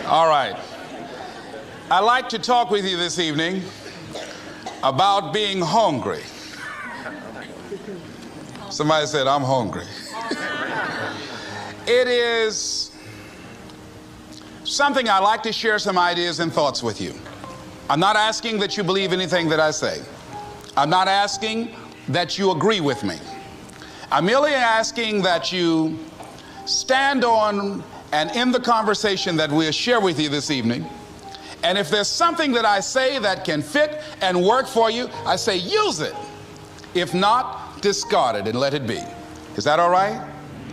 All right. I'd like to talk with you this evening about being hungry. Somebody said, I'm hungry. It is something I like to share some ideas and thoughts with you. I'm not asking that you believe anything that I say. I'm not asking that you agree with me. I'm merely asking that you stand on and in the conversation that we'll share with you this evening. And if there's something that I say that can fit and work for you, I say use it. If not, discard it and let it be. Is that all right?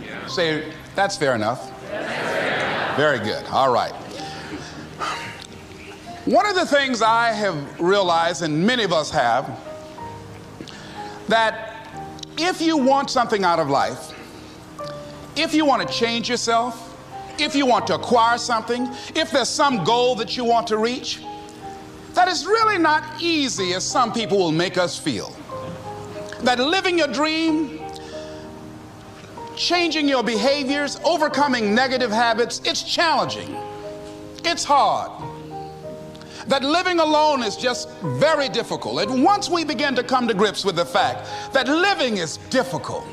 Yeah. Say, that's fair enough. Very good. All right. One of the things I have realized, and many of us have, that if you want something out of life, if you want to change yourself, if you want to acquire something, if there's some goal that you want to reach, that is really not easy as some people will make us feel. That living your dream, changing your behaviors, overcoming negative habits, it's challenging. It's hard. That living alone is just very difficult. And once we begin to come to grips with the fact that living is difficult,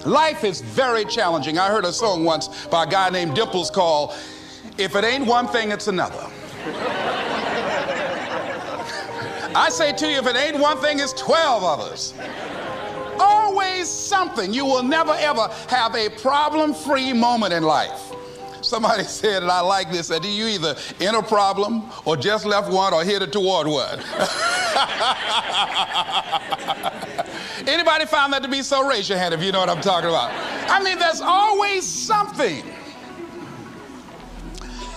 life is very challenging. I heard a song once by a guy named Dimples called, If It Ain't One Thing, It's Another. I say to you, if it ain't one thing, it's 12 others. Always something. You will never ever have a problem-free moment in life. Somebody said, and I like this, that you either in a problem or just left one or headed toward one. Anybody found that to be so? Raise your hand if you know what I'm talking about. I mean, there's always something.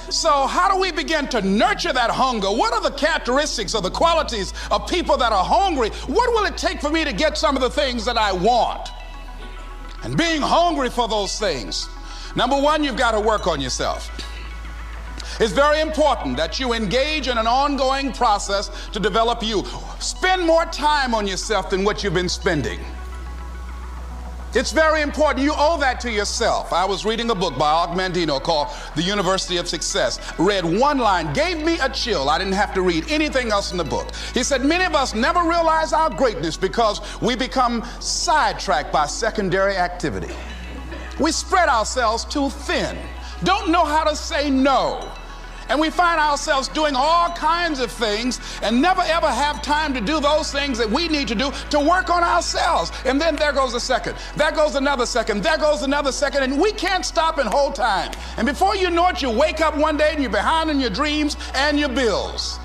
So how do we begin to nurture that hunger? What are the characteristics or the qualities of people that are hungry? What will it take for me to get some of the things that I want? And being hungry for those things. Number one, you've got to work on yourself. It's very important that you engage in an ongoing process to develop you. Spend more time on yourself than what you've been spending. It's very important. You owe that to yourself. I was reading a book by Og Mandino called The University of Success. Read one line, gave me a chill. I didn't have to read anything else in the book. He said, many of us never realize our greatness because we become sidetracked by secondary activity. We spread ourselves too thin, don't know how to say no. And we find ourselves doing all kinds of things and never ever have time to do those things that we need to do to work on ourselves. And then there goes a second, there goes another second, there goes another second, and we can't stop and hold time. And before you know it, you wake up one day and you're behind in your dreams and your bills.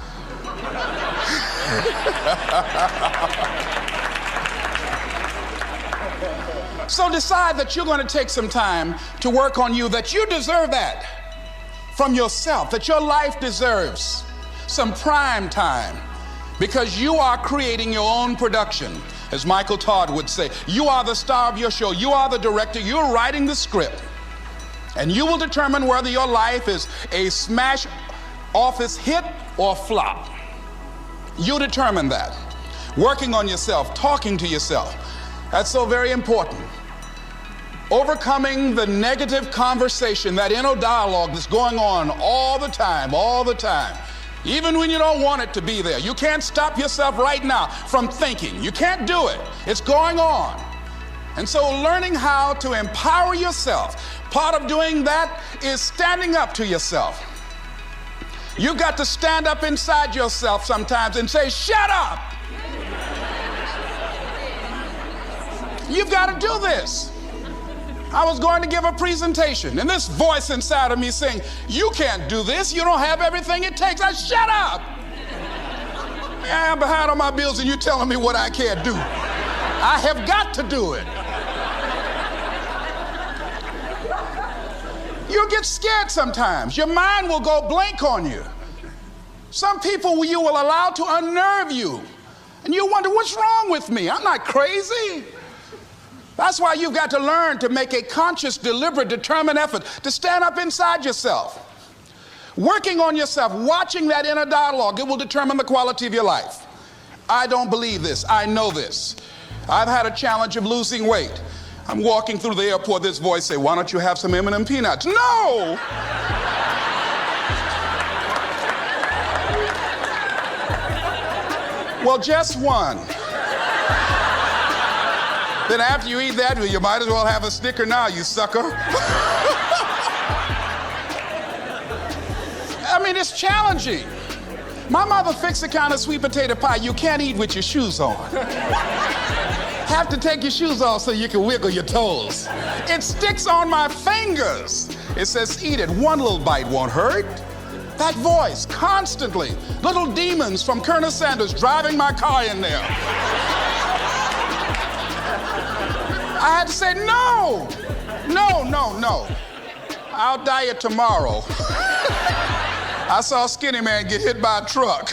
So decide that you're going to take some time to work on you, that you deserve that from yourself, that your life deserves some prime time because you are creating your own production. As Michael Todd would say, you are the star of your show. You are the director. You're writing the script. And you will determine whether your life is a smash office hit or flop. You determine that. Working on yourself, talking to yourself. That's so very important. Overcoming the negative conversation, that inner dialogue that's going on all the time, even when you don't want it to be there. You can't stop yourself right now from thinking. You can't do it. It's going on. And so learning how to empower yourself, part of doing that is standing up to yourself. You've got to stand up inside yourself sometimes and say, shut up. You've got to do this. I was going to give a presentation, and this voice inside of me saying, you can't do this. You don't have everything it takes. I shut up. Yeah, I'm behind on my bills, and you're telling me what I can't do. I have got to do it. You'll get scared sometimes. Your mind will go blank on you. Some people you will allow to unnerve you, and you wonder, what's wrong with me? I'm not crazy. That's why you've got to learn to make a conscious, deliberate, determined effort to stand up inside yourself. Working on yourself, watching that inner dialogue, it will determine the quality of your life. I don't believe this. I know this. I've had a challenge of losing weight. I'm walking through the airport, this voice say, why don't you have some M&M peanuts? No! Well, just one. Then after you eat that, you might as well have a Snicker now, you sucker. I mean, it's challenging. My mother fixed the kind of sweet potato pie you can't eat with your shoes on. Have to take your shoes off so you can wiggle your toes. It sticks on my fingers. It says, eat it. One little bite won't hurt. That voice, constantly. Little demons from Colonel Sanders driving my car in there. I had to say, no. I'll diet tomorrow. I saw a skinny man get hit by a truck.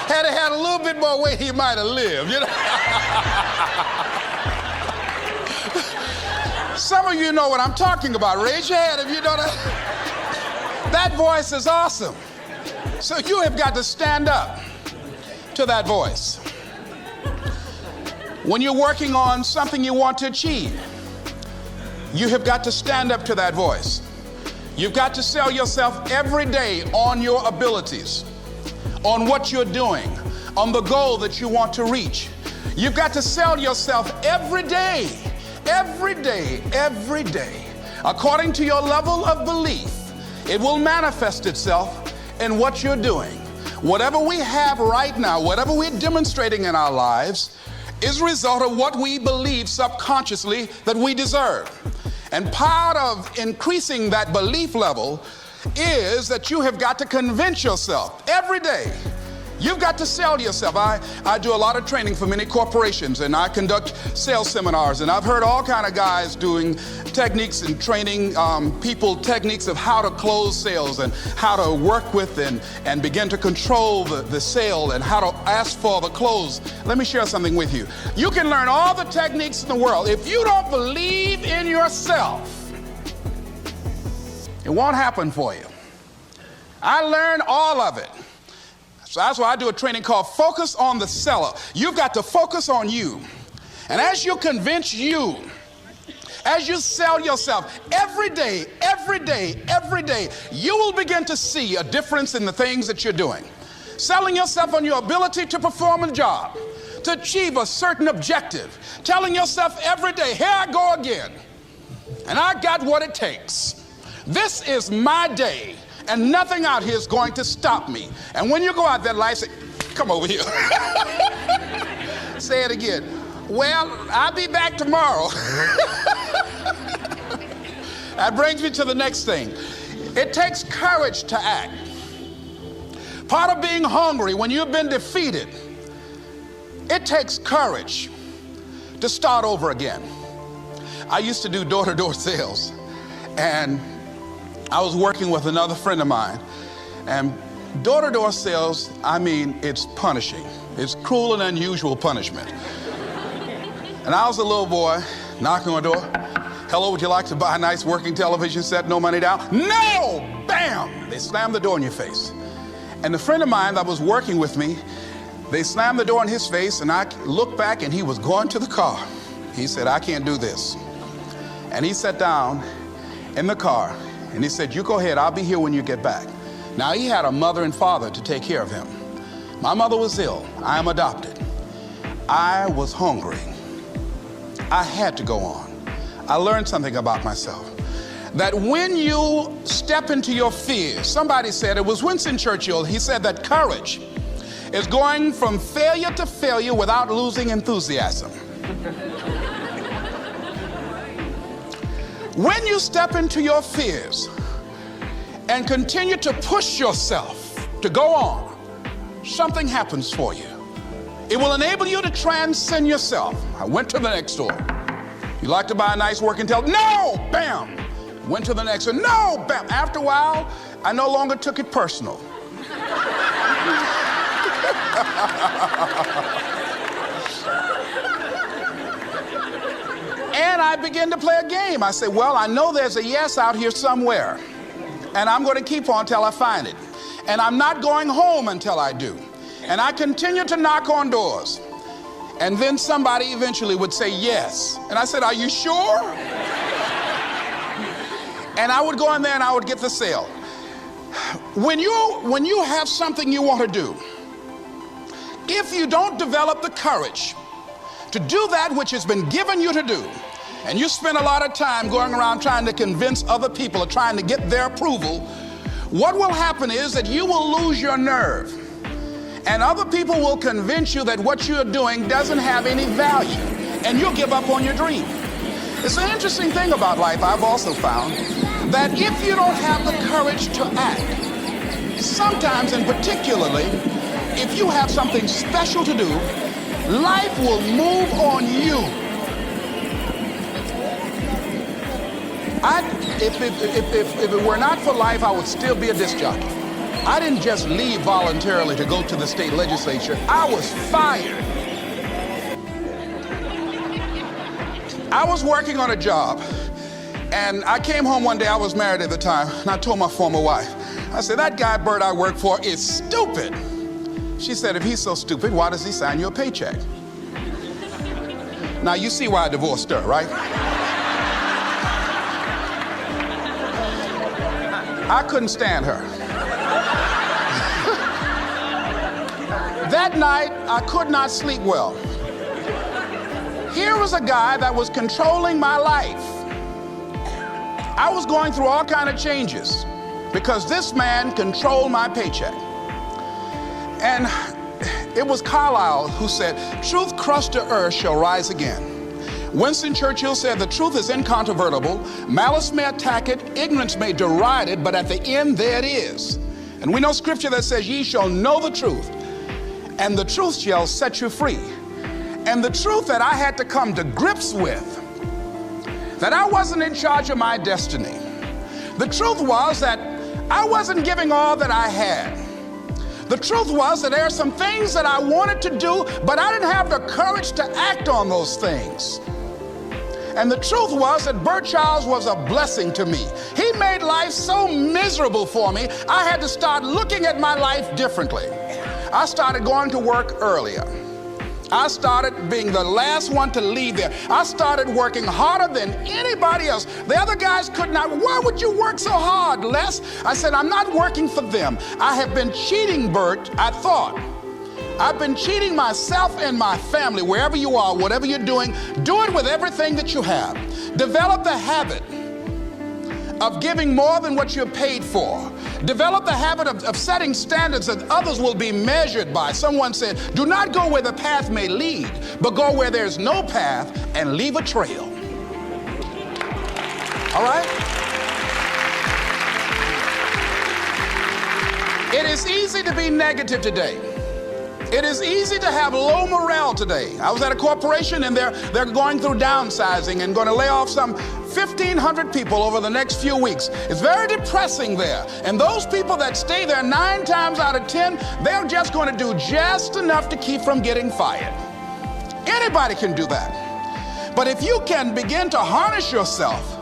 Had he had a little bit more weight, he might have lived, you know. Some of you know what I'm talking about. Raise your hand if you know that. That voice is awesome. So you have got to stand up to that voice. When you're working on something you want to achieve, you have got to stand up to that voice. You've got to sell yourself every day on your abilities, on what you're doing, on the goal that you want to reach. You've got to sell yourself every day, according to your level of belief. It will manifest itself in what you're doing. Whatever we have right now, whatever we're demonstrating in our lives, is a result of what we believe subconsciously that we deserve. And part of increasing that belief level is that you have got to convince yourself every day. You've got to sell yourself. I do a lot of training for many corporations, and I conduct sales seminars, and I've heard all kind of guys doing techniques and training people techniques of how to close sales and how to work with and begin to control the sale and how to ask for the close. Let me share something with you. You can learn all the techniques in the world. If you don't believe in yourself, it won't happen for you. I learned all of it. So that's why I do a training called Focus on the Seller. You've got to focus on you. And as you convince you, as you sell yourself every day, you will begin to see a difference in the things that you're doing. Selling yourself on your ability to perform a job, to achieve a certain objective. Telling yourself every day, here I go again. And I got what it takes. This is my day. And nothing out here is going to stop me. And when you go out there, life say, come over here. Say it again. Well, I'll be back tomorrow. That brings me to the next thing. It takes courage to act. Part of being hungry when you've been defeated, it takes courage to start over again. I used to do door-to-door sales, and I was working with another friend of mine, and door-to-door sales, I mean, it's punishing. It's cruel and unusual punishment. And I was a little boy knocking on the door. Hello, would you like to buy a nice working television set? No money down? No! Bam! They slammed the door in your face. And the friend of mine that was working with me, they slammed the door in his face, and I looked back, and he was going to the car. He said, I can't do this. And he sat down in the car, and he said, you go ahead, I'll be here when you get back. Now, he had a mother and father to take care of him. My mother was ill. I am adopted. I was hungry. I had to go on. I learned something about myself. That when you step into your fears, somebody said, it was Winston Churchill, he said that courage is going from failure to failure without losing enthusiasm. When you step into your fears and continue to push yourself to go on, something happens for you. It will enable you to transcend yourself. I went to the next door. You like to buy a nice working television? No! Bam! Went to the next one. No! Bam! After a while, I no longer took it personal. And I began to play a game. I said, well, I know there's a yes out here somewhere, and I'm going to keep on until I find it. And I'm not going home until I do. And I continue to knock on doors. And then somebody eventually would say yes. And I said, are you sure? And I would go in there and I would get the sale. When you have something you want to do, if you don't develop the courage to do that which has been given you to do, and you spend a lot of time going around trying to convince other people or trying to get their approval, what will happen is that you will lose your nerve. And other people will convince you that what you're doing doesn't have any value, and you'll give up on your dream. It's an interesting thing about life, I've also found, that if you don't have the courage to act, sometimes and particularly if you have something special to do, life will move on you. If it were not for life, I would still be a disc jockey. I didn't just leave voluntarily to go to the state legislature. I was fired. I was working on a job, and I came home one day. I was married at the time, and I told my former wife, I said, that guy Bert I work for is stupid. She said, if he's so stupid, why does he sign you a paycheck? Now you see why I divorced her, right? I couldn't stand her. That night, I could not sleep well. Here was a guy that was controlling my life. I was going through all kinds of changes because this man controlled my paycheck. And it was Carlyle who said, truth crushed to earth shall rise again. Winston Churchill said, the truth is incontrovertible. Malice may attack it, ignorance may deride it, but at the end there it is. And we know scripture that says, ye shall know the truth, and the truth shall set you free. And the truth that I had to come to grips with, that I wasn't in charge of my destiny. The truth was that I wasn't giving all that I had. The truth was that there are some things that I wanted to do, but I didn't have the courage to act on those things. And the truth was that Bert Childs was a blessing to me. He made life so miserable for me, I had to start looking at my life differently. I started going to work earlier. I started being the last one to leave there. I started working harder than anybody else. The other guys could not. Why would you work so hard, Les? I said, I'm not working for them. I have been cheating, Bert, I thought. I've been cheating myself and my family. Wherever you are, whatever you're doing, do it with everything that you have. Develop the habit of giving more than what you're paid for. Develop the habit of setting standards that others will be measured by. Someone said, do not go where the path may lead, but go where there's no path and leave a trail. All right? It is easy to be negative today. It is easy to have low morale today. I was at a corporation and they're going through downsizing and going to lay off some 1,500 people over the next few weeks. It's very depressing there. And those people that stay there 9 times out of 10, they're just going to do just enough to keep from getting fired. Anybody can do that. But if you can begin to harness yourself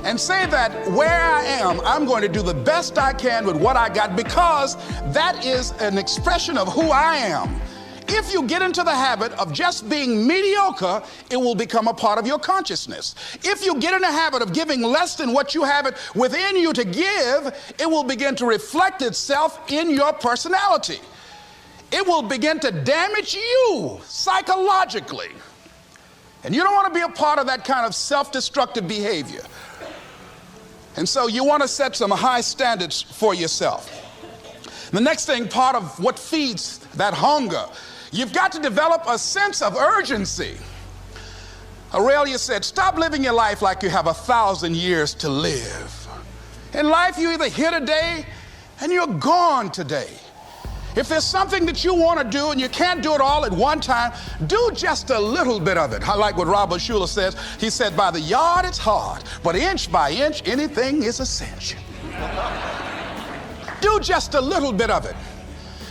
and say that where I am, I'm going to do the best I can with what I got, because that is an expression of who I am. If you get into the habit of just being mediocre, it will become a part of your consciousness. If you get in the habit of giving less than what you have it within you to give, it will begin to reflect itself in your personality. It will begin to damage you psychologically. And you don't want to be a part of that kind of self-destructive behavior. And so you want to set some high standards for yourself. The next thing, part of what feeds that hunger, you've got to develop a sense of urgency. Aurelia said, stop living your life like you have 1,000 years to live. In life, you're either here today and you're gone today. If there's something that you want to do and you can't do it all at one time, do just a little bit of it. I like what Robert Schuller says. He said, by the yard it's hard, but inch by inch, anything is a cinch. Do just a little bit of it.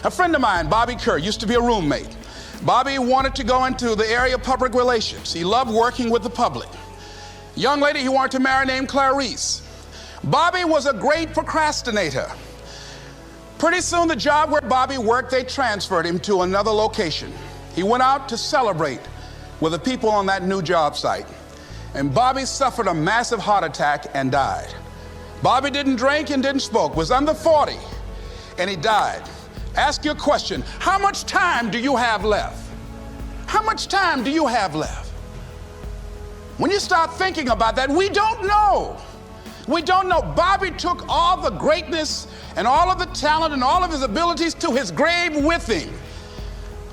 A friend of mine, Bobby Kerr, used to be a roommate. Bobby wanted to go into the area of public relations. He loved working with the public. Young lady he wanted to marry named Clarice. Bobby was a great procrastinator. Pretty soon the job where Bobby worked, they transferred him to another location. He went out to celebrate with the people on that new job site. And Bobby suffered a massive heart attack and died. Bobby didn't drink and didn't smoke, was under 40, and he died. Ask your question. How much time do you have left? How much time do you have left? When you start thinking about that, we don't know. We don't know. Bobby took all the greatness and all of the talent and all of his abilities to his grave with him.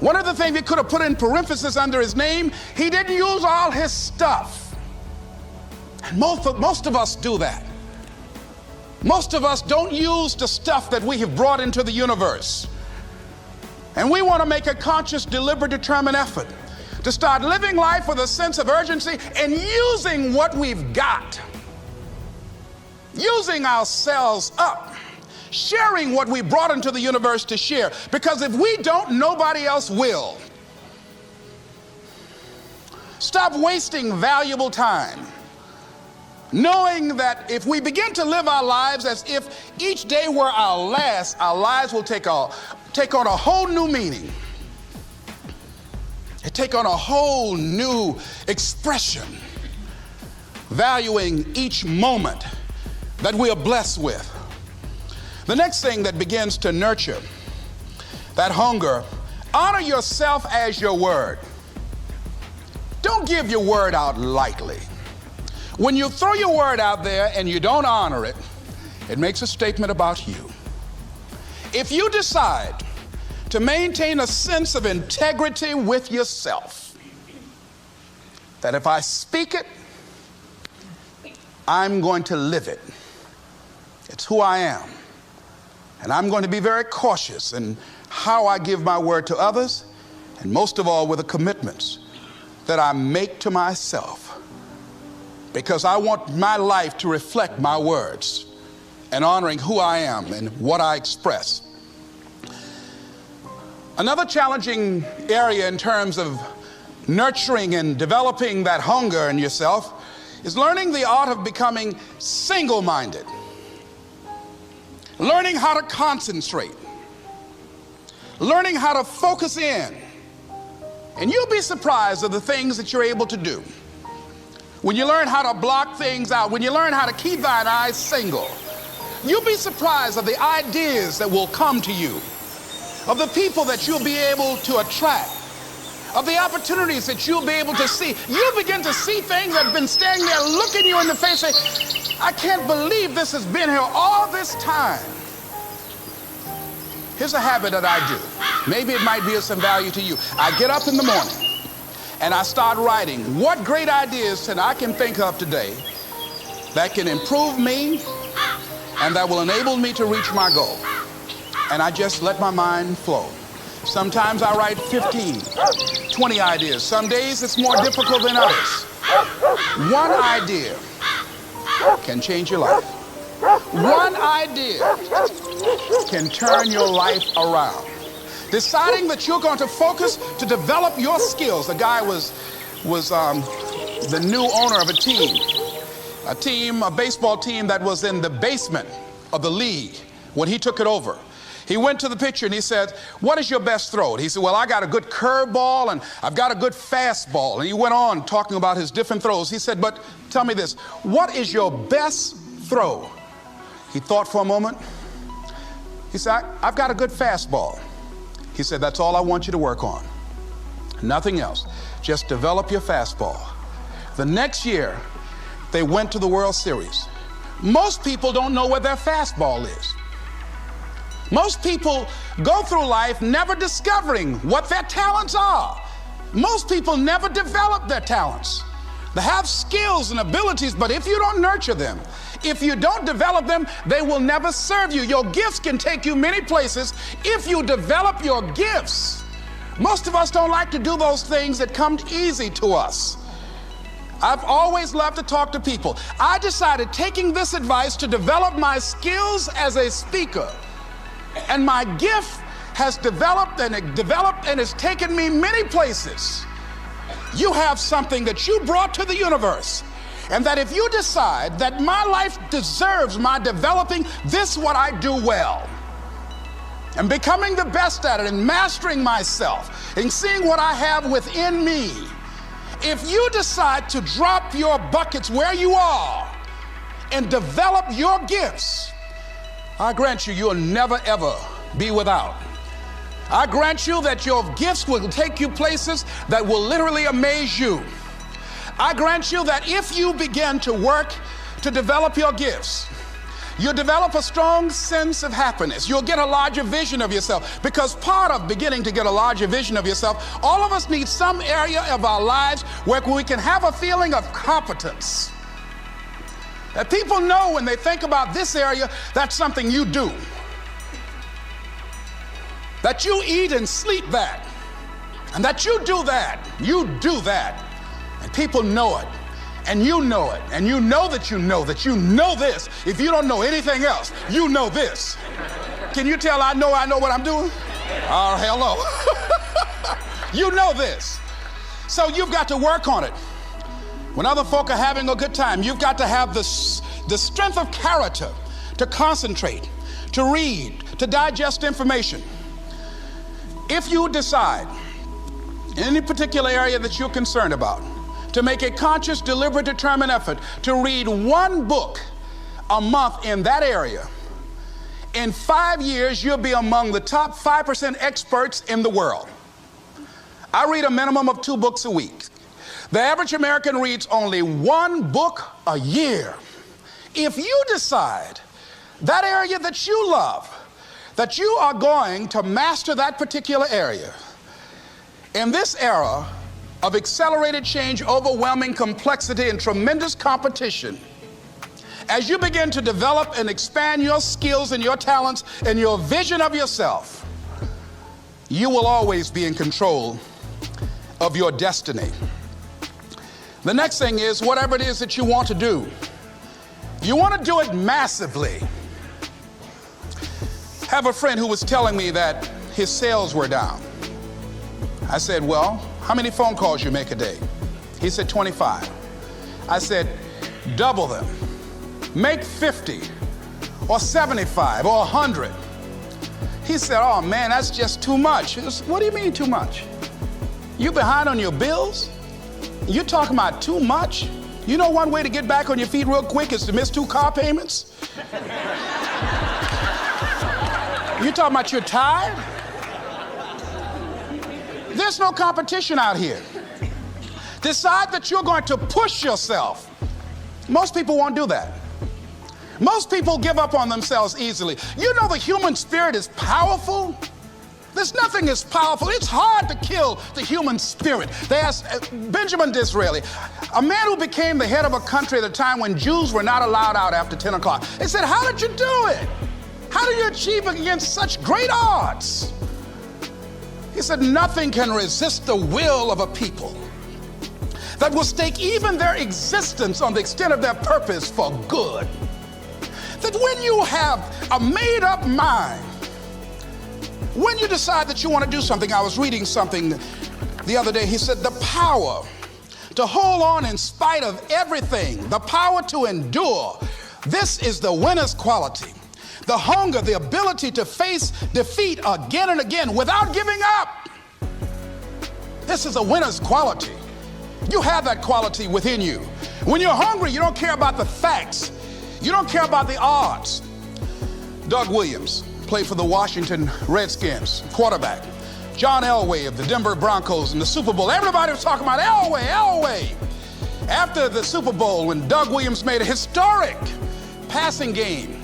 One of the things he could have put in parentheses under his name, he didn't use all his stuff. And most of us do that. Most of us don't use the stuff that we have brought into the universe. And we want to make a conscious, deliberate, determined effort to start living life with a sense of urgency and using what we've got. Using ourselves up. Sharing what we brought into the universe to share. Because if we don't, nobody else will. Stop wasting valuable time, knowing that if we begin to live our lives as if each day were our last, our lives will take on a whole new meaning. They take on a whole new expression, valuing each moment that we are blessed with. The next thing that begins to nurture that hunger, honor yourself as your word. Don't give your word out lightly. When you throw your word out there and you don't honor it, it makes a statement about you. If you decide to maintain a sense of integrity with yourself, that if I speak it, I'm going to live it. It's who I am. And I'm going to be very cautious in how I give my word to others, and most of all with the commitments that I make to myself, because I want my life to reflect my words and honoring who I am and what I express. Another challenging area in terms of nurturing and developing that hunger in yourself is learning the art of becoming single-minded. Learning how to concentrate. Learning how to focus in. And you'll be surprised at the things that you're able to do. When you learn how to block things out, when you learn how to keep thine eyes single, you'll be surprised at the ideas that will come to you, of the people that you'll be able to attract, of the opportunities that you'll be able to see. You'll begin to see things that have been standing there looking you in the face and say, I can't believe this has been here all this time. Here's a habit that I do. Maybe it might be of some value to you. I get up in the morning and I start writing what great ideas that I can think of today that can improve me and that will enable me to reach my goal. And I just let my mind flow. Sometimes I write 15, 20 ideas. Some days it's more difficult than others. One idea can change your life. One idea can turn your life around. Deciding that you're going to focus to develop your skills. The guy was the new owner of a baseball team that was in the basement of the league when he took it over. He went to the pitcher and he said, what is your best throw? And he said, well, I got a good curveball and I've got a good fastball. And he went on talking about his different throws. He said, but tell me this, what is your best throw? He thought for a moment. He said, I've got a good fastball. He said, that's all I want you to work on. Nothing else. Just develop your fastball. The next year, they went to the World Series. Most people don't know where their fastball is. Most people go through life never discovering what their talents are. Most people never develop their talents. They have skills and abilities, but if you don't nurture them, if you don't develop them, they will never serve you. Your gifts can take you many places if you develop your gifts. Most of us don't like to do those things that come easy to us. I've always loved to talk to people. I decided, taking this advice, to develop my skills as a speaker. And my gift has developed and it's taken me many places. You have something that you brought to the universe, and that if you decide that my life deserves my developing this, what I do well, and becoming the best at it, and mastering myself, and seeing what I have within me, if you decide to drop your buckets where you are and develop your gifts, I grant you, you'll never ever be without. I grant you that your gifts will take you places that will literally amaze you. I grant you that if you begin to work to develop your gifts, you'll develop a strong sense of happiness. You'll get a larger vision of yourself, because part of beginning to get a larger vision of yourself, all of us need some area of our lives where we can have a feeling of competence. That people know when they think about this area, that's something you do. That you eat and sleep that. And that you do that. You do that. And people know it. And you know it. And you know that you know this. If you don't know anything else, you know this. Can you tell I know what I'm doing? Oh, hello. You know this. So you've got to work on it. When other folk are having a good time, you've got to have the strength of character to concentrate, to read, to digest information. If you decide in any particular area that you're concerned about, to make a conscious, deliberate, determined effort to read one book a month in that area, in 5 years, you'll be among the top 5% experts in the world. I read a minimum of 2 books a week. The average American reads only 1 book a year. If you decide that area that you love, that you are going to master that particular area, in this era of accelerated change, overwhelming complexity, and tremendous competition, as you begin to develop and expand your skills and your talents and your vision of yourself, you will always be in control of your destiny. The next thing is, whatever it is that you want to do, you want to do it massively. I have a friend who was telling me that his sales were down. I said, well, how many phone calls you make a day? He said, 25. I said, double them. Make 50 or 75 or 100. He said, oh man, that's just too much. I said, what do you mean too much? You behind on your bills? You talking about too much? You know one way to get back on your feet real quick is to miss 2 car payments? You talking about you're tired? There's no competition out here. Decide that you're going to push yourself. Most people won't do that. Most people give up on themselves easily. You know the human spirit is powerful. There's nothing as powerful. It's hard to kill the human spirit. They asked Benjamin Disraeli, a man who became the head of a country at a time when Jews were not allowed out after 10 o'clock. They said, how did you do it? How did you achieve it against such great odds? He said, nothing can resist the will of a people that will stake even their existence on the extent of their purpose for good. That when you have a made-up mind, when you decide that you want to do something, I was reading something the other day, he said, the power to hold on in spite of everything, the power to endure, this is the winner's quality. The hunger, the ability to face defeat again and again without giving up. This is a winner's quality. You have that quality within you. When you're hungry, you don't care about the facts. You don't care about the odds. Doug Williams played for the Washington Redskins, quarterback. John Elway of the Denver Broncos in the Super Bowl. Everybody was talking about Elway. After the Super Bowl, when Doug Williams made a historic passing game,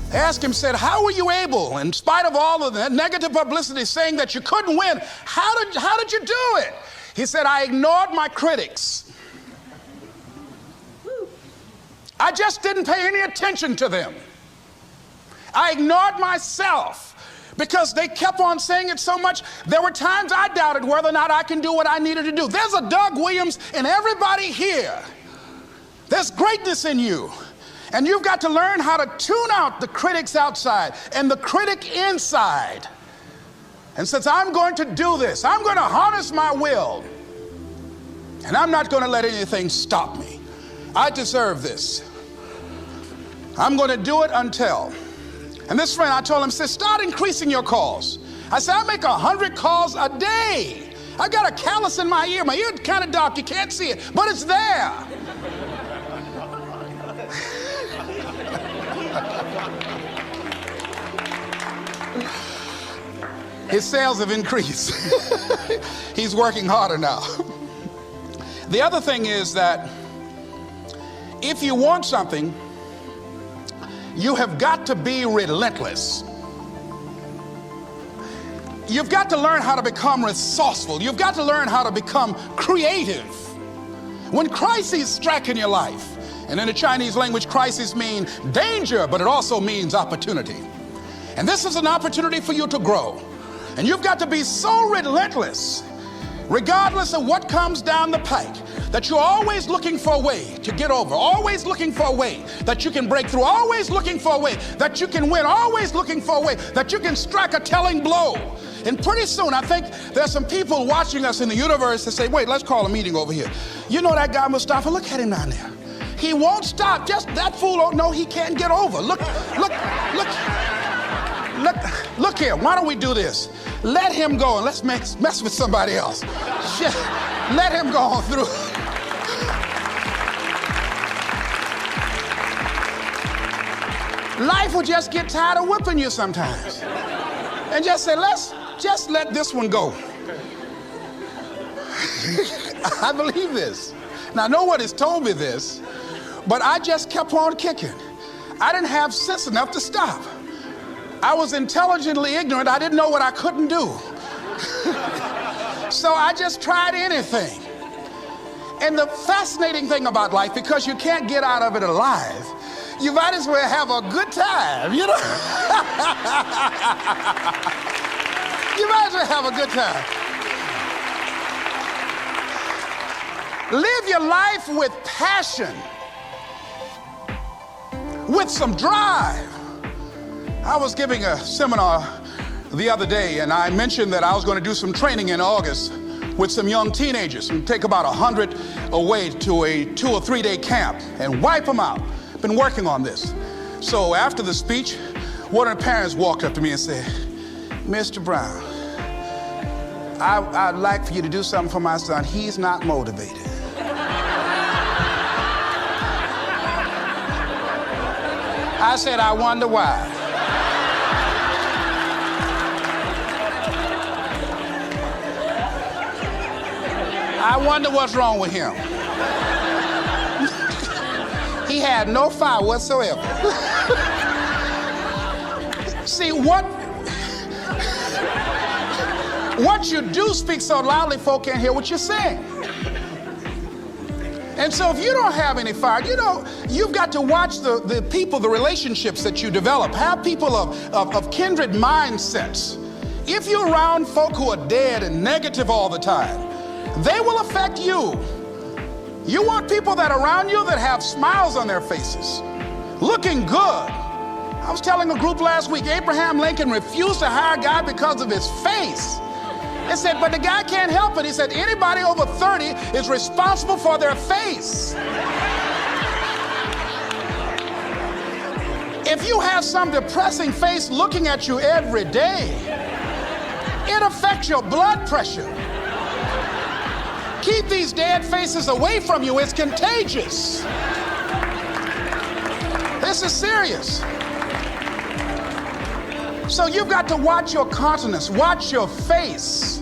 they asked him, said, how were you able, in spite of all of the negative publicity saying that you couldn't win, how did you do it? He said, I ignored my critics. I just didn't pay any attention to them. I ignored myself because they kept on saying it so much. There were times I doubted whether or not I can do what I needed to do. There's a Doug Williams in everybody here. There's greatness in you. And you've got to learn how to tune out the critics outside and the critic inside. And since I'm going to do this, I'm going to harness my will. And I'm not going to let anything stop me. I deserve this. I'm going to do it until. And this friend, I told him, said, start increasing your calls. I said, I make 100 calls a day. I got a callus in my ear. My ear kind of dark. You can't see it, but it's there. His sales have increased. He's working harder now. The other thing is that if you want something, you have got to be relentless. You've got to learn how to become resourceful. You've got to learn how to become creative. When crises strike in your life, and in the Chinese language, crises mean danger, but it also means opportunity. And this is an opportunity for you to grow. And you've got to be so relentless, regardless of what comes down the pike, that you're always looking for a way to get over, always looking for a way that you can break through, always looking for a way that you can win, always looking for a way that you can strike a telling blow. And pretty soon, I think there's some people watching us in the universe that say, wait, let's call a meeting over here. You know that guy Mustafa, look at him down there. He won't stop. Just that fool don't know he can't get over. Look here. Why don't we do this? Let him go and let's mess with somebody else. Let him go on through. Life will just get tired of whipping you sometimes. And just say, let's just let this one go. I believe this. Now, no one has told me this, but I just kept on kicking. I didn't have sense enough to stop. I was intelligently ignorant. I didn't know what I couldn't do. So I just tried anything. And the fascinating thing about life, because you can't get out of it alive, you might as well have a good time, you know? You might as well have a good time. Live your life with passion, with some drive. I was giving a seminar the other day, and I mentioned that I was going to do some training in August with some young teenagers and take about 100 away to a 2 or 3 day camp and wipe them out. Been working on this. So after the speech, one of the parents walked up to me and said, Mr. Brown, I'd like for you to do something for my son. He's not motivated. I said, I wonder why. I wonder what's wrong with him. He had no fire whatsoever. See, what you do speaks so loudly, folk can't hear what you're saying. And so if you don't have any fire, you've got to watch the people, the relationships that you develop. Have people of kindred mindsets. If you're around folk who are dead and negative all the time, they will affect you. You want people that are around you that have smiles on their faces, looking good. I was telling a group last week, Abraham Lincoln refused to hire a guy because of his face. They said, but the guy can't help it. He said, anybody over 30 is responsible for their face. If you have some depressing face looking at you every day, it affects your blood pressure. Keep these dead faces away from you. It's contagious. This is serious. So you've got to watch your countenance, watch your face,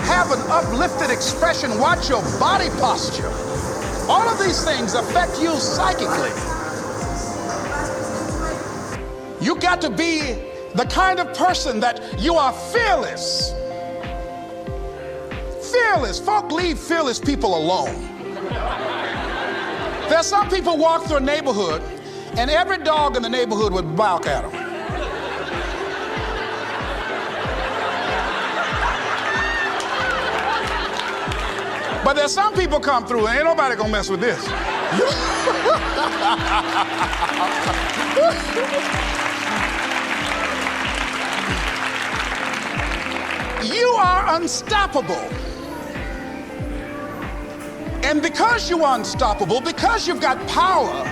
have an uplifted expression, watch your body posture. All of these things affect you psychically. You got to be the kind of person that you are fearless. Fearless. Folk leave fearless people alone. There's some people walk through a neighborhood and every dog in the neighborhood would bark at them. But there's some people come through and ain't nobody gonna mess with this. You are unstoppable. And because you are unstoppable, because you've got power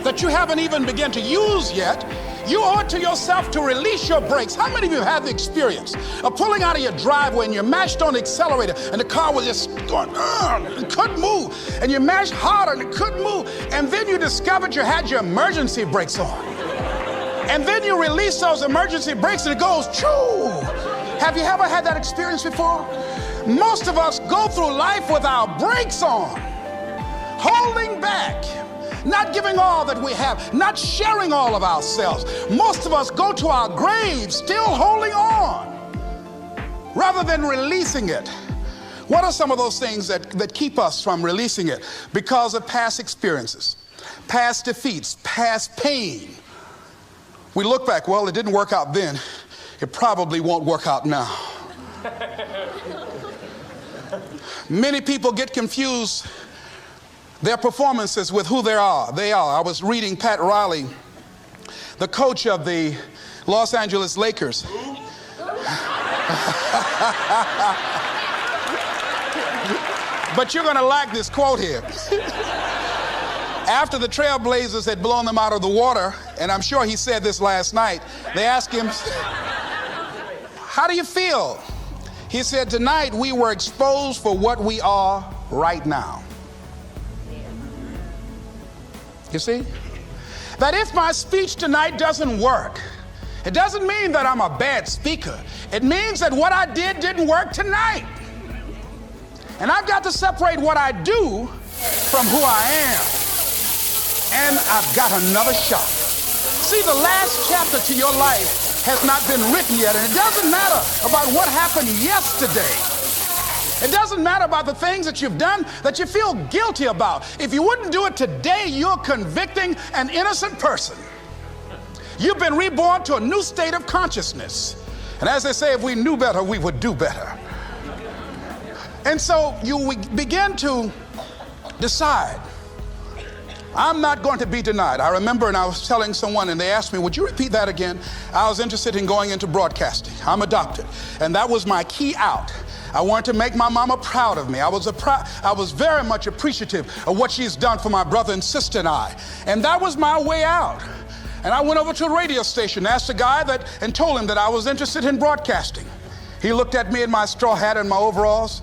that you haven't even begun to use yet, you owe it to yourself to release your brakes. How many of you have the experience of pulling out of your driveway and you mashed on the accelerator and the car was just going, it couldn't move, and you mashed harder and it couldn't move, and then you discovered you had your emergency brakes on. And then you release those emergency brakes and it goes, choo! Have you ever had that experience before? Most of us go through life with our brakes on, holding back, not giving all that we have, not sharing all of ourselves. Most of us go to our graves still holding on rather than releasing it. What are some of those things that keep us from releasing it? Because of past experiences, past defeats, past pain. We look back, well, it didn't work out then. It probably won't work out now. Many people get confused their performances with who they are. I was reading Pat Riley, the coach of the Los Angeles Lakers. But you're going to like this quote here. After the Trailblazers had blown them out of the water, and I'm sure he said this last night, they asked him, how do you feel? He said, tonight we were exposed for what we are right now. You see? That if my speech tonight doesn't work, it doesn't mean that I'm a bad speaker. It means that what I did didn't work tonight. And I've got to separate what I do from who I am. And I've got another shot. See, the last chapter to your life has not been written yet, and it doesn't matter about what happened yesterday. It doesn't matter about the things that you've done that you feel guilty about. If you wouldn't do it today, you're convicting an innocent person. You've been reborn to a new state of consciousness. And as they say, if we knew better, we would do better. And so you begin to decide, I'm not going to be denied. I remember, and I was telling someone, and they asked me, would you repeat that again? I was interested in going into broadcasting. I'm adopted. And that was my key out. I wanted to make my mama proud of me. I was very much appreciative of what she's done for my brother and sister and I. And that was my way out. And I went over to a radio station, asked a guy and told him that I was interested in broadcasting. He looked at me in my straw hat and my overalls.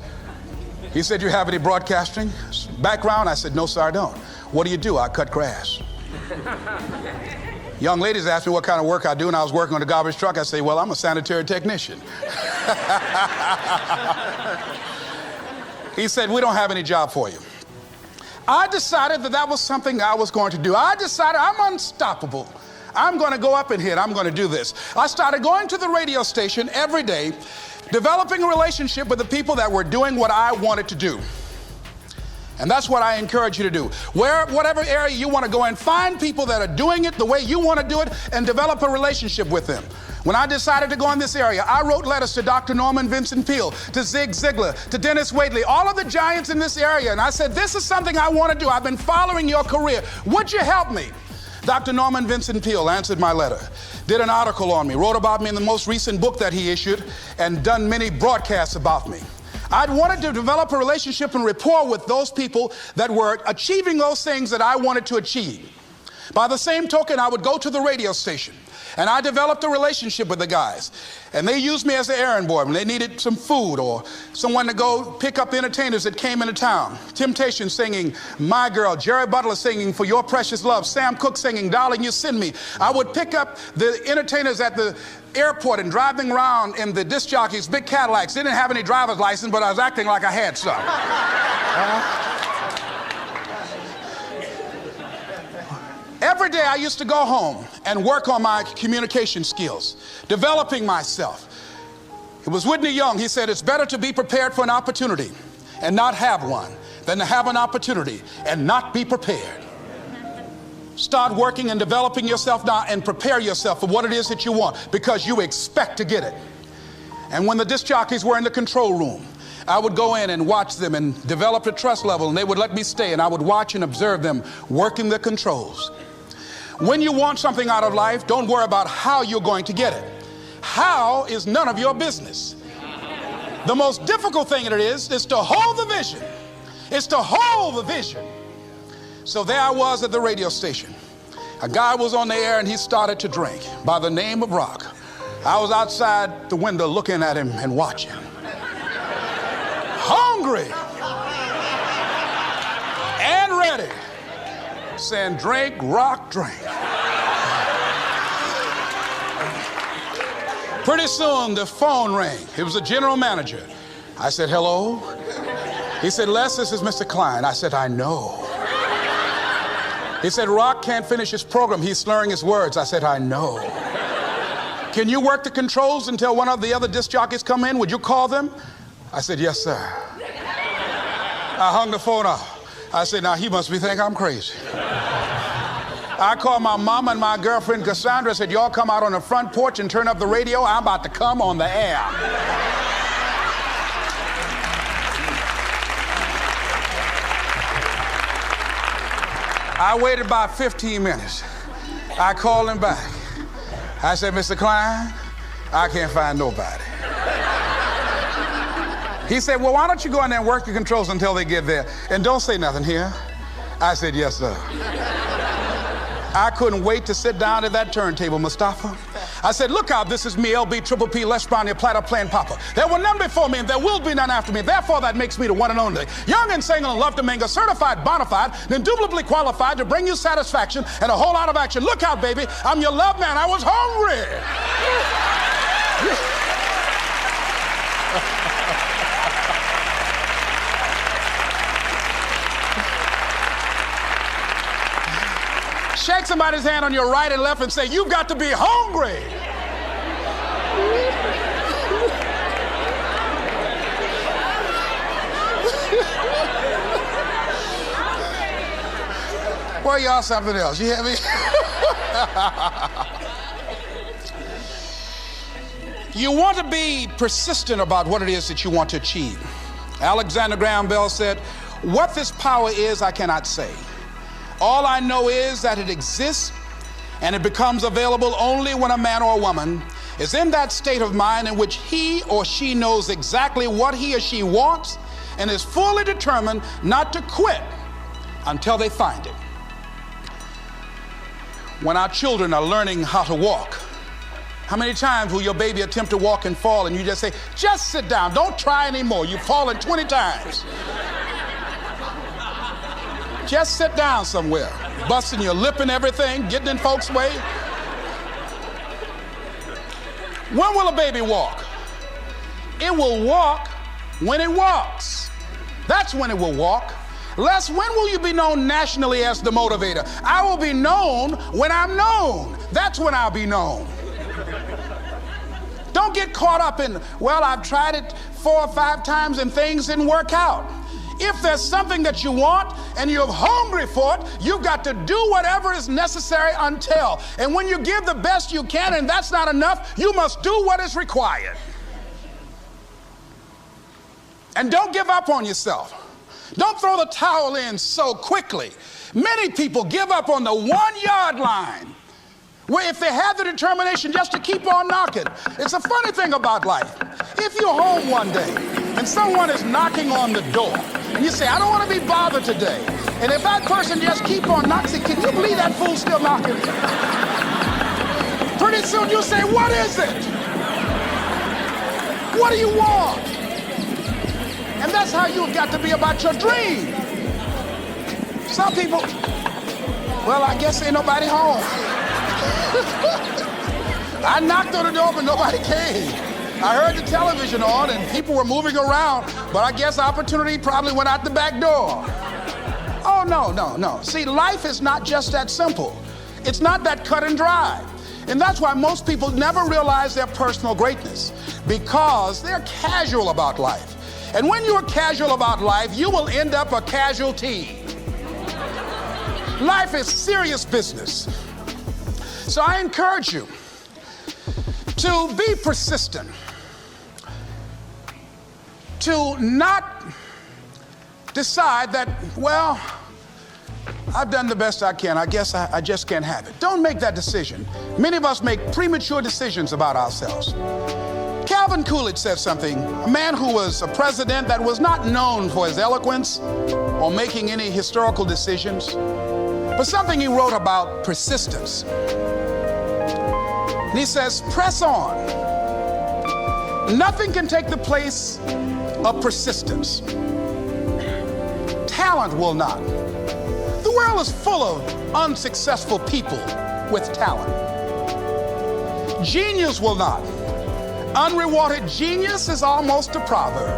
He said, you have any broadcasting background? I said, no, sir, I don't. What do you do? I cut grass. Young ladies asked me what kind of work I do, and I was working on a garbage truck. I say, well, I'm a sanitary technician. He said, we don't have any job for you. I decided that was something I was going to do. I decided I'm unstoppable. I'm going to go up in here and I'm going to do this. I started going to the radio station every day, developing a relationship with the people that were doing what I wanted to do. And that's what I encourage you to do. Whatever area you want to go in, find people that are doing it the way you want to do it and develop a relationship with them. When I decided to go in this area, I wrote letters to Dr. Norman Vincent Peale, to Zig Ziglar, to Dennis Waitley, all of the giants in this area. And I said, this is something I want to do. I've been following your career. Would you help me? Dr. Norman Vincent Peale answered my letter, did an article on me, wrote about me in the most recent book that he issued, and done many broadcasts about me. I'd wanted to develop a relationship and rapport with those people that were achieving those things that I wanted to achieve. By the same token, I would go to the radio station, and I developed a relationship with the guys. And they used me as an errand boy when they needed some food or someone to go pick up entertainers that came into town. Temptation singing My Girl, Jerry Butler singing For Your Precious Love, Sam Cooke singing Darling You Send Me. I would pick up the entertainers at the airport and drive them around in the disc jockeys, big Cadillacs. They didn't have any driver's license, but I was acting like I had some. Every day I used to go home and work on my communication skills, developing myself. It was Whitney Young. He said, it's better to be prepared for an opportunity and not have one than to have an opportunity and not be prepared. Start working and developing yourself now and prepare yourself for what it is that you want, because you expect to get it. And when the disc jockeys were in the control room, I would go in and watch them and develop a trust level, and they would let me stay, and I would watch and observe them working the controls. When you want something out of life, don't worry about how you're going to get it. How is none of your business. The most difficult thing it is to hold the vision. It's to hold the vision. So there I was at the radio station. A guy was on the air and he started to drink by the name of Rock. I was outside the window looking at him and watching. Hungry and ready, saying, drink, Rock, drink. Pretty soon the phone rang. It was the general manager. I said, hello? He said, Les, this is Mr. Klein. I said, I know. He said, Rock can't finish his program. He's slurring his words. I said, I know. Can you work the controls until one of the other disc jockeys come in? Would you call them? I said, yes, sir. I hung the phone up. I said, now he must be thinking I'm crazy. I called my mama and my girlfriend Cassandra. Said, y'all come out on the front porch and turn up the radio. I'm about to come on the air. I waited about 15 minutes. I called him back. I said, Mr. Klein, I can't find nobody. He said, well, why don't you go in there and work the controls until they get there? And don't say nothing here. I said, yes, sir. I couldn't wait to sit down at that turntable, Mustafa. I said, look out, this is me, LB, Triple P, Les Brown, your platter playing Papa. There were none before me, and there will be none after me. Therefore, that makes me the one and only. Young and single and love to mingle, certified, bona fide, and indubitably qualified to bring you satisfaction and a whole lot of action. Look out, baby, I'm your love man. I was hungry. Shake somebody's hand on your right and left and say, you've got to be hungry. Boy, y'all something else. You hear me? You want to be persistent about what it is that you want to achieve. Alexander Graham Bell said, what this power is, I cannot say. All I know is that it exists, and it becomes available only when a man or a woman is in that state of mind in which he or she knows exactly what he or she wants and is fully determined not to quit until they find it. When our children are learning how to walk, how many times will your baby attempt to walk and fall and you just say, just sit down, don't try anymore, you've fallen 20 times. Just sit down somewhere, busting your lip and everything, getting in folks' way. When will a baby walk? It will walk when it walks. That's when it will walk. Les, when will you be known nationally as the motivator? I will be known when I'm known. That's when I'll be known. Don't get caught up in, well, I've tried it 4 or 5 times and things didn't work out. If there's something that you want and you're hungry for it, you've got to do whatever is necessary until. And when you give the best you can and that's not enough, you must do what is required. And don't give up on yourself. Don't throw the towel in so quickly. Many people give up on the 1-yard line, where if they have the determination just to keep on knocking. It's a funny thing about life. If you're home one day and someone is knocking on the door and you say, I don't want to be bothered today. And if that person just keep on knocking, can you believe that fool's still knocking? Pretty soon you say, what is it? What do you want? And that's how you've got to be about your dream. Some people, well, I guess ain't nobody home. I knocked on the door, but nobody came. I heard the television on and people were moving around, but I guess opportunity probably went out the back door. Oh, no. See, life is not just that simple. It's not that cut and dry. And that's why most people never realize their personal greatness, because they're casual about life. And when you're casual about life, you will end up a casualty. Life is serious business. So I encourage you to be persistent, to not decide that, well, I've done the best I can. I guess I just can't have it. Don't make that decision. Many of us make premature decisions about ourselves. Calvin Coolidge said something, a man who was a president that was not known for his eloquence or making any historical decisions, but something he wrote about persistence. And he says, press on. Nothing can take the place of persistence. Talent will not. The world is full of unsuccessful people with talent. Genius will not. Unrewarded genius is almost a proverb.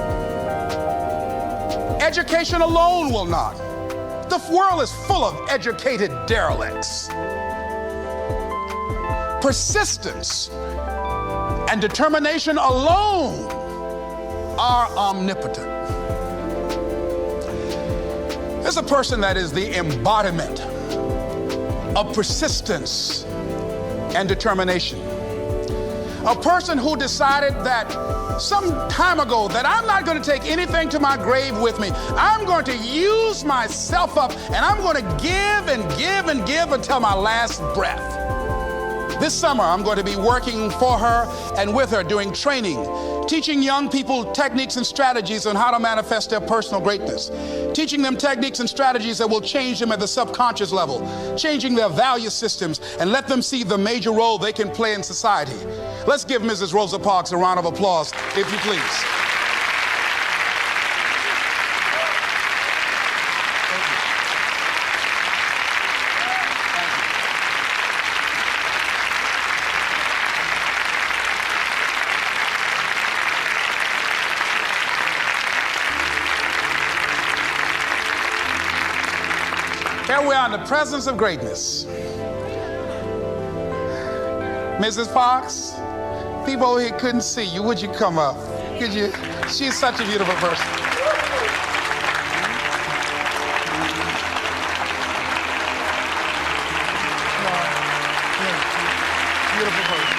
Education alone will not. The world is full of educated derelicts. Persistence and determination alone are omnipotent. There's a person that is the embodiment of persistence and determination. A person who decided that some time ago that I'm not going to take anything to my grave with me. I'm going to use myself up, and I'm going to give and give and give until my last breath. This summer, I'm going to be working for her and with her, doing training, teaching young people techniques and strategies on how to manifest their personal greatness, teaching them techniques and strategies that will change them at the subconscious level, changing their value systems, and let them see the major role they can play in society. Let's give Mrs. Rosa Parks a round of applause, if you please. Here we are in the presence of greatness. Mrs. Parks, people over here couldn't see you. Would you come up? Could you? She's such a beautiful person. Beautiful person.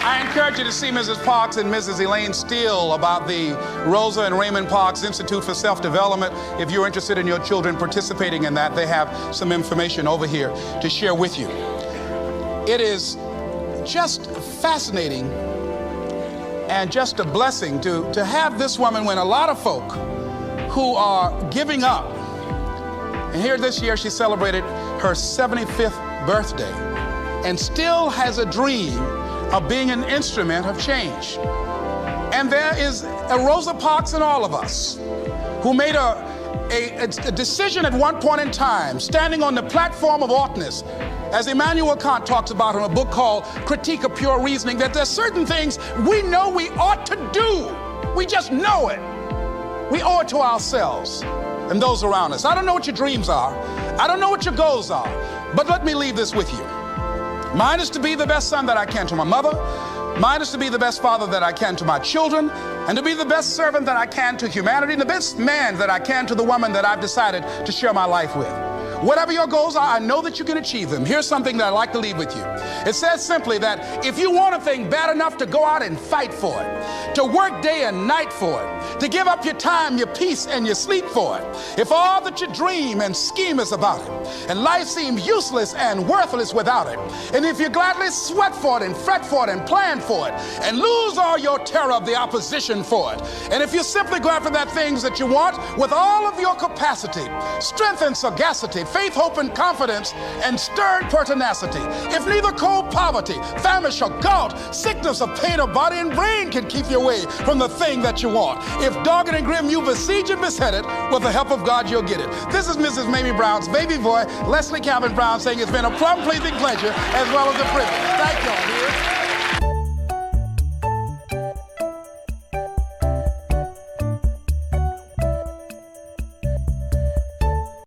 I encourage you to see Mrs. Parks and Mrs. Elaine Steele about the Rosa and Raymond Parks Institute for Self-Development. If you're interested in your children participating in that, they have some information over here to share with you. It is just fascinating and just a blessing to have this woman when a lot of folk who are giving up. And here this year she celebrated her 75th birthday and still has a dream of being an instrument of change. And there is a Rosa Parks in all of us who made a decision at one point in time, standing on the platform of oughtness, as Immanuel Kant talks about in a book called Critique of Pure Reasoning, that there's certain things we know we ought to do. We just know it. We owe it to ourselves and those around us. I don't know what your dreams are. I don't know what your goals are. But let me leave this with you. Mine is to be the best son that I can to my mother. Mine is to be the best father that I can to my children, and to be the best servant that I can to humanity, and the best man that I can to the woman that I've decided to share my life with. Whatever your goals are, I know that you can achieve them. Here's something that I'd like to leave with you. It says simply that if you want a thing bad enough to go out and fight for it, to work day and night for it, to give up your time, your peace, and your sleep for it, if all that you dream and scheme is about it, and life seems useless and worthless without it, and if you gladly sweat for it and fret for it and plan for it, and lose all your terror of the opposition for it, and if you simply go after that things that you want with all of your capacity, strength and sagacity, faith, hope, and confidence, and stern pertinacity, if neither cold poverty, famish, or gout, sickness, or pain of body and brain can keep you away from the thing that you want, if dogged and grim you besiege and beset it, with the help of God you'll get it. This is Mrs. Mamie Brown's baby boy, Leslie Calvin Brown, saying it's been a plum-pleasing pleasure as well as a privilege. Thank you.